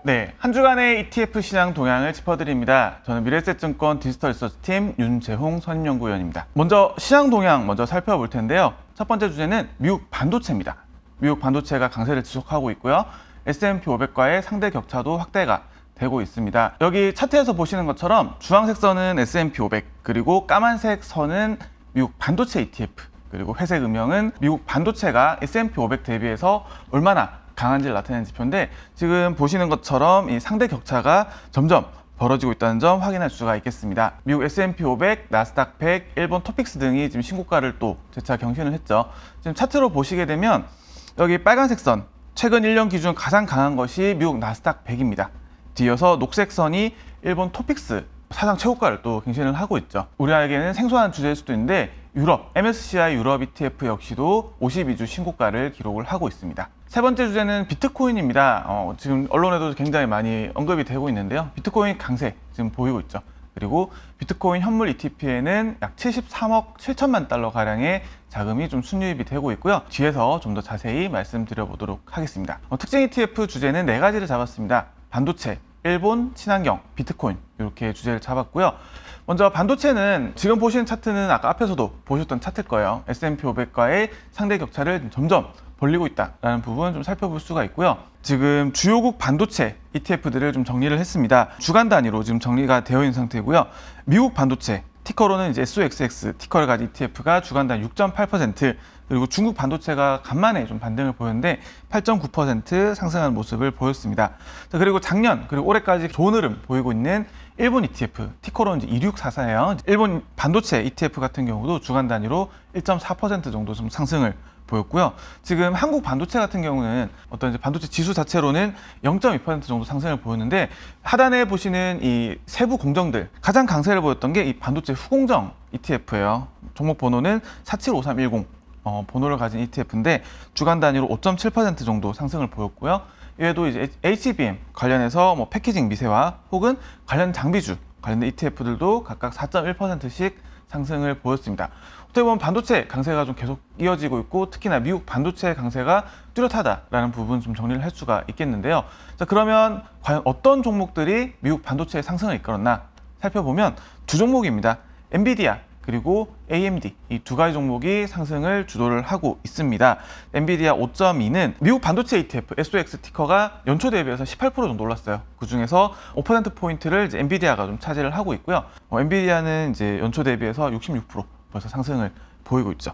네, 한 주간의 ETF 시장 동향을 짚어드립니다. 저는 미래에셋증권 디지털 리서치팀 윤재홍 선임연구위원입니다. 먼저 시장 동향 살펴볼 텐데요. 첫 번째 주제는 미국 반도체입니다. 미국 반도체가 강세를 지속하고 있고요. S&P 500과의 상대 격차도 확대가 되고 있습니다. 여기 차트에서 보시는 것처럼 주황색 선은 S&P 500, 그리고 까만색 선은 미국 반도체 ETF, 그리고 회색 음영은 미국 반도체가 S&P 500 대비해서 얼마나 강한지를 나타내는 지표인데, 지금 보시는 것처럼 이 상대 격차가 점점 벌어지고 있다는 점 확인할 수가 있겠습니다. 미국 S&P 500, 나스닥 100, 일본 토픽스 등이 지금 신고가를 또 재차 경신을 했죠. 지금 차트로 보시게 되면 여기 빨간색 선, 최근 1년 기준 가장 강한 것이 미국 나스닥 100입니다. 뒤어서 녹색 선이 일본 토픽스 사상 최고가를 또 갱신을 하고 있죠. 우리에게는 생소한 주제일 수도 있는데 유럽, MSCI 유럽 ETF 역시도 52주 신고가를 기록을 하고 있습니다. 세 번째 주제는 비트코인입니다. 지금 언론에도 굉장히 많이 언급이 되고 있는데요. 비트코인 강세 지금 보이고 있죠. 그리고 비트코인 현물 ETP에는 약 73억 7천만 달러 가량의 자금이 좀 순유입이 되고 있고요. 뒤에서 좀 더 자세히 말씀드려 보도록 하겠습니다. 특징 ETF 주제는 4가지를 잡았습니다. 반도체, 일본, 친환경, 비트코인 이렇게 주제를 잡았고요. 먼저 반도체는 지금 보시는 차트는 아까 앞에서도 보셨던 차트일 거예요. S&P 500과의 상대 격차를 점점 벌리고 있다라는 부분 좀 살펴볼 수가 있고요. 지금 주요국 반도체 ETF들을 좀 정리를 했습니다. 주간 단위로 지금 정리가 되어 있는 상태고요. 미국 반도체 티커로는 이제 SOXX 티커를 가진 ETF가 주간 단위 6.8%, 그리고 중국 반도체가 간만에 좀 반등을 보였는데 8.9% 상승하는 모습을 보였습니다. 자, 그리고 작년 그리고 올해까지 좋은 흐름 보이고 있는 일본 ETF 티커로는 이제 2644예요. 일본 반도체 ETF 같은 경우도 주간 단위로 1.4% 정도 좀 상승을 보였고요. 지금 한국 반도체 같은 경우는 어떤 이제 반도체 지수 자체로는 0.2% 정도 상승을 보였는데, 하단에 보시는 이 세부 공정들 가장 강세를 보였던 게 이 반도체 후공정 ETF예요. 종목 번호는 475310 번호를 가진 ETF인데 주간 단위로 5.7% 정도 상승을 보였고요. 이외에도 이제 HBM 관련해서 패키징 미세화 혹은 관련 장비주 관련된 ETF들도 각각 4.1%씩 상승을 보였습니다. 어떻게 보면 반도체 강세가 좀 계속 이어지고 있고, 특히나 미국 반도체 강세가 뚜렷하다라는 부분 좀 정리를 할 수가 있겠는데요. 자, 그러면 과연 어떤 종목들이 미국 반도체의 상승을 이끌었나 살펴보면 두 종목입니다. 엔비디아 그리고 AMD 이 두 가지 종목이 상승을 주도를 하고 있습니다. 엔비디아 5.2는 미국 반도체 ETF SOX 티커가 연초 대비해서 18% 정도 올랐어요. 그 중에서 5%포인트를 이제 엔비디아가 좀 차지를 하고 있고요. 엔비디아는 이제 연초 대비해서 66% 벌써 상승을 보이고 있죠.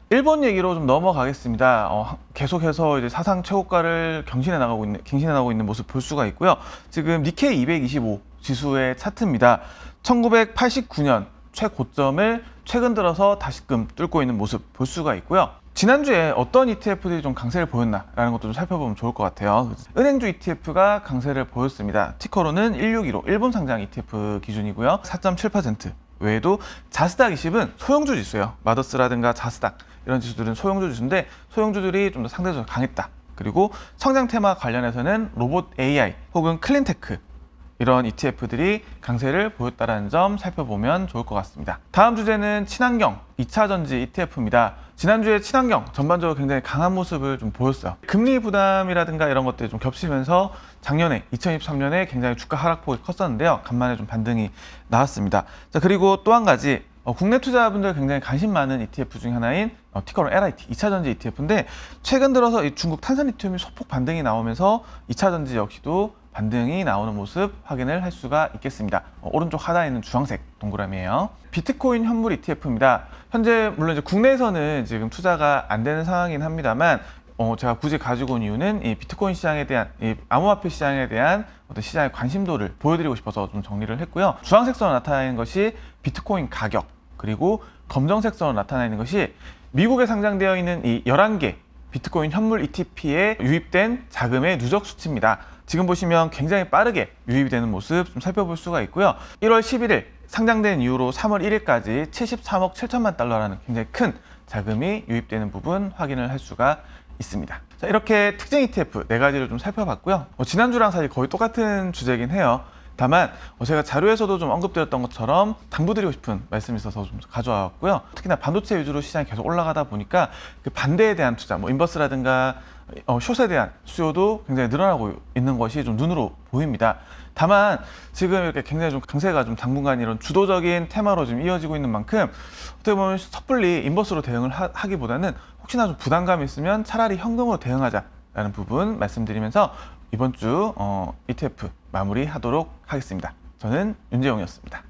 일본 얘기로 좀 넘어가겠습니다. 계속해서 이제 사상 최고가를 갱신해 나가고 있는 모습 볼 수가 있고요. 지금 니케이 225 지수의 차트입니다. 1989년 최고점을 최근 들어서 다시금 뚫고 있는 모습 볼 수가 있고요. 지난주에 어떤 ETF들이 좀 강세를 보였나라는 것도 좀 살펴보면 좋을 것 같아요. 은행주 ETF가 강세를 보였습니다. 티커로는 1615 일본 상장 ETF 기준이고요. 4.7%. 외에도 자스닥 20은 소형주 지수예요. 마더스라든가 자스닥 이런 지수들은 소형주 지수인데 소형주들이 좀 더 상대적으로 강했다. 그리고 성장 테마 관련해서는 로봇 AI 혹은 클린테크 이런 ETF들이 강세를 보였다는 점 살펴보면 좋을 것 같습니다. 다음 주제는 친환경 2차 전지 ETF입니다. 지난주에 친환경 전반적으로 굉장히 강한 모습을 좀 보였어요. 금리 부담이라든가 이런 것들이 좀 겹치면서 작년에 2023년에 굉장히 주가 하락폭이 컸었는데요. 간만에 좀 반등이 나왔습니다. 자, 그리고 또 한 가지 국내 투자자분들 굉장히 관심 많은 ETF 중에 하나인 티커로 LIT 2차 전지 ETF인데, 최근 들어서 이 중국 탄산리튬이 소폭 반등이 나오면서 2차 전지 역시도 반등이 나오는 모습 확인을 할 수가 있겠습니다. 오른쪽 하단에 있는 주황색 동그라미예요. 비트코인 현물 ETF입니다. 현재 물론 이제 국내에서는 지금 투자가 안 되는 상황이긴 합니다만, 제가 굳이 가지고 온 이유는 이 비트코인 시장에 대한, 이 암호화폐 시장에 대한 어떤 시장의 관심도를 보여드리고 싶어서 좀 정리를 했고요. 주황색 선으로 나타나는 것이 비트코인 가격, 그리고 검정색 선으로 나타나는 것이 미국에 상장되어 있는 이 11개 비트코인 현물 ETP에 유입된 자금의 누적 수치입니다. 지금 보시면 굉장히 빠르게 유입이 되는 모습 좀 살펴볼 수가 있고요. 1월 11일 상장된 이후로 3월 1일까지 73억 7천만 달러라는 굉장히 큰 자금이 유입되는 부분 확인을 할 수가 있습니다. 자, 이렇게 특징 ETF 4가지를 좀 살펴봤고요. 지난주랑 사실 거의 똑같은 주제이긴 해요. 다만 제가 자료에서도 좀 언급드렸던 것처럼 당부드리고 싶은 말씀이 있어서 좀 가져왔고요. 특히나 반도체 위주로 시장이 계속 올라가다 보니까 그 반대에 대한 투자, 뭐 인버스라든가 숏에 대한 수요도 굉장히 늘어나고 있는 것이 좀 눈으로 보입니다. 다만 지금 이렇게 굉장히 좀 강세가 좀 당분간 이런 주도적인 테마로 지금 이어지고 있는 만큼 어떻게 보면 섣불리 인버스로 대응을 하기보다는 혹시나 좀 부담감이 있으면 차라리 현금으로 대응하자라는 부분 말씀드리면서 이번 주 ETF 마무리하도록 하겠습니다. 저는 윤재용이었습니다.